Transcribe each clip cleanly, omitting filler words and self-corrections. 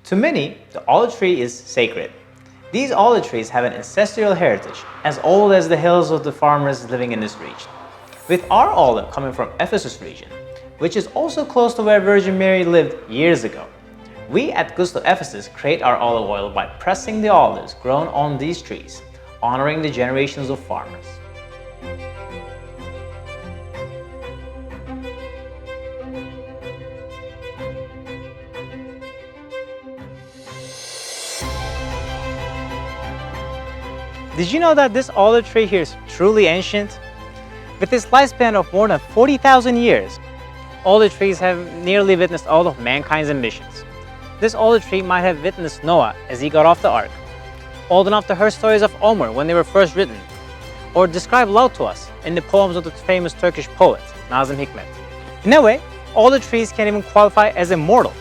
To many, the olive tree is sacred. These olive trees have an ancestral heritage as old as the hills of the farmers living in this region. With our olive coming from Ephesus region, which is also close to where Virgin Mary lived years ago, we at Gusto Ephesus create our olive oil by pressing the olives grown on these trees, honoring the generations of farmers. Did you know that this olive tree here is truly ancient? With its lifespan of more than 40,000 years, olive trees have nearly witnessed all of mankind's ambitions. This olive tree might have witnessed Noah as he got off the ark, old enough to hear stories of Omer when they were first written, or describe love to us in the poems of the famous Turkish poet Nazım Hikmet. In a way, olive trees can even qualify as immortal.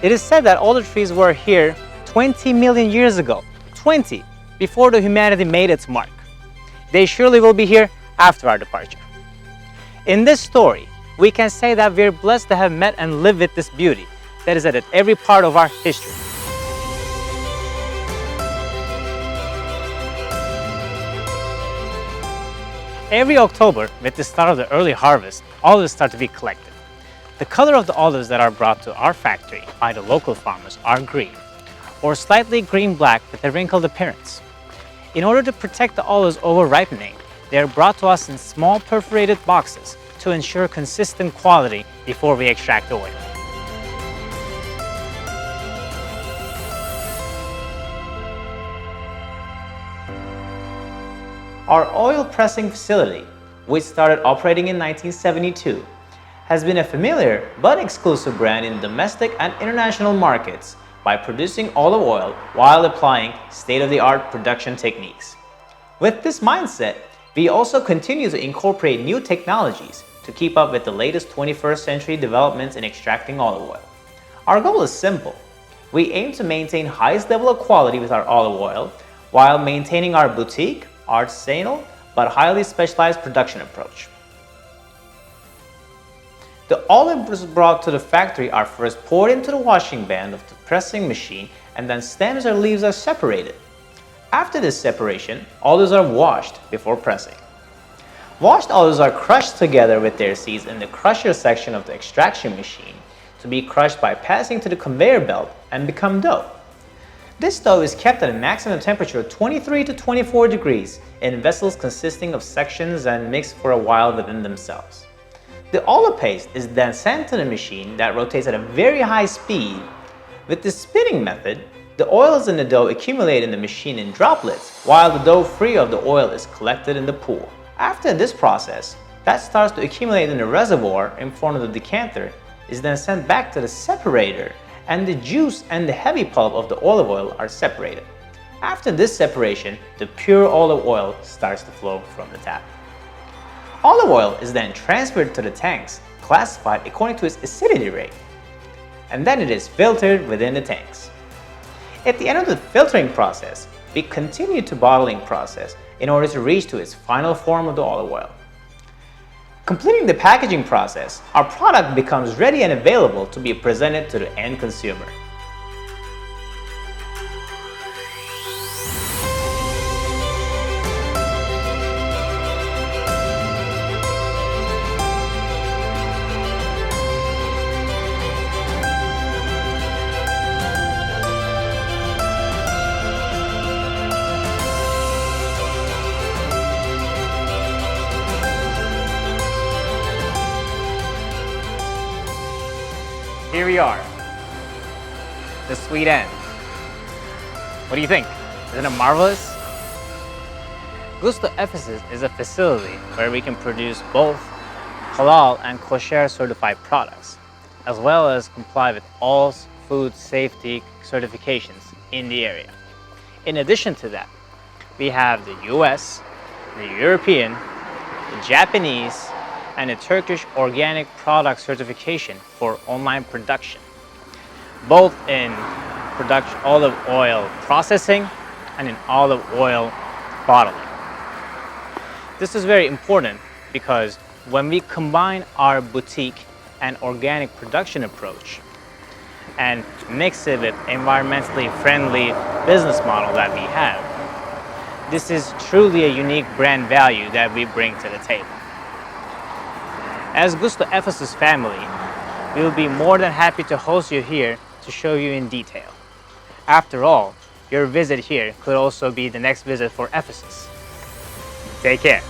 It is said that olive trees were here 20 million years ago, 20, before the humanity made its mark. They surely will be here after our departure. In this story, we can say that we are blessed to have met and lived with this beauty that is at every part of our history. Every October, with the start of the early harvest, olives start to be collected. The color of the olives that are brought to our factory by the local farmers are green, or slightly green-black with a wrinkled appearance. In order to protect the olives over ripening, they are brought to us in small perforated boxes to ensure consistent quality before we extract the oil. Our oil pressing facility, which started operating in 1972, has been a familiar but exclusive brand in domestic and international markets by producing olive oil while applying state-of-the-art production techniques. With this mindset, we also continue to incorporate new technologies to keep up with the latest 21st century developments in extracting olive oil. Our goal is simple. We aim to maintain highest level of quality with our olive oil while maintaining our boutique, artisanal, but highly specialized production approach. The olives brought to the factory are first poured into the washing band of the pressing machine, and then stems or leaves are separated. After this separation, olives are washed before pressing. Washed olives are crushed together with their seeds in the crusher section of the extraction machine to be crushed by passing to the conveyor belt and become dough. This dough is kept at a maximum temperature of 23 to 24 degrees in vessels consisting of sections and mixed for a while within themselves. The olive paste is then sent to the machine that rotates at a very high speed. With the spinning method, the oils in the dough accumulate in the machine in droplets, while the dough free of the oil is collected in the pool. After this process, that starts to accumulate in the reservoir in front of the decanter, is then sent back to the separator, and the juice and the heavy pulp of the olive oil are separated. After this separation, the pure olive oil starts to flow from the tap. Olive oil is then transferred to the tanks, classified according to its acidity rate, and then it is filtered within the tanks. At the end of the filtering process, we continue to bottling process in order to reach to its final form of the olive oil. Completing the packaging process, our product becomes ready and available to be presented to the end consumer. Here we are, the sweet end. What do you think? Isn't it marvelous? Gusto Ephesus is a facility where we can produce both halal and kosher certified products, as well as comply with all food safety certifications in the area. In addition to that, we have the US, the European, the Japanese, and a Turkish organic product certification for online production, both in olive oil processing and in olive oil bottling. This is very important because when we combine our boutique and organic production approach, and mix it with environmentally friendly business model that we have. This is truly a unique brand value that we bring to the table. As Gusto Ephesus family, we will be more than happy to host you here to show you in detail. After all, your visit here could also be the next visit for Ephesus. Take care.